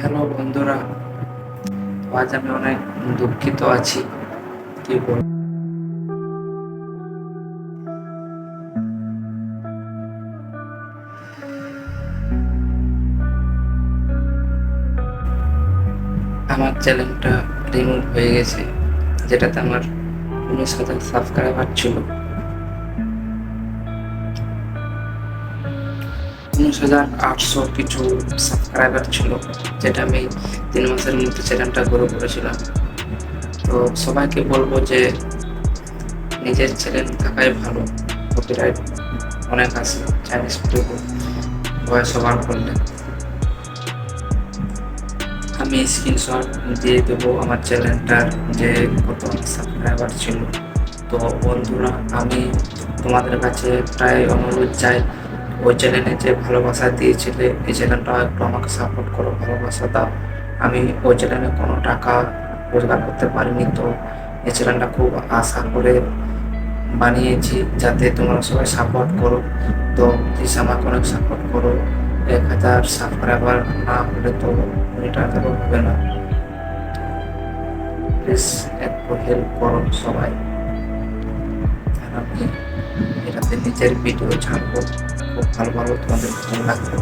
Hello বন্ধুরা, আজ আমি অনেক দুঃখিত আছি। কি বল, আমার চ্যানেলটা রিমুভ হয়ে গেছে, যেটাতে আমার 19,000 সাবস্ক্রাইবার ছিল। 19,800 কিছু সাবস্ক্রাইবার ছিল, যেটা আমি 3 মাসের মধ্যে চ্যানেলটা গ্রো করেছিলাম। তো সবাইকে বলবো যে নিজের চ্যানেল থাকাই ভালো। কপিরাইট অনেক আছে চাইনিজ ভিডিও ভয়েস ওভার করলে। আমি স্ক্রিনশট দিয়ে দেবো আমার চ্যানেলটার যে কত সাবস্ক্রাইবার ছিল। তো বন্ধুরা, আমি তোমাদের কাছে প্রায় অনুরোধ চাই, ওই চ্যানেলে যে ভালোবাসা দিয়েছিলে এই চ্যানেলটাও একটু আমাকে সাপোর্ট করো, ভালোবাসা দাও। আমি ওই চ্যানেলে কোনো টাকা রোজগার করতে পারিনি, তো এই চ্যানেলটা খুব আশা করে বানিয়েছি যাতে তোমরা সবাই সাপোর্ট করো। তো প্লিজ আমাকে অনেক সাপোর্ট করো। 1,000 সাবস্ক্রাইবার না হলে তো এটা তো হবে না। প্লিজ একটু হেল্প করো সবাই, আর আমি এটাতে নিজের ভিডিও ছাড়বো। খুব ভালো ভালো তোমাদের ভালো লাগবে।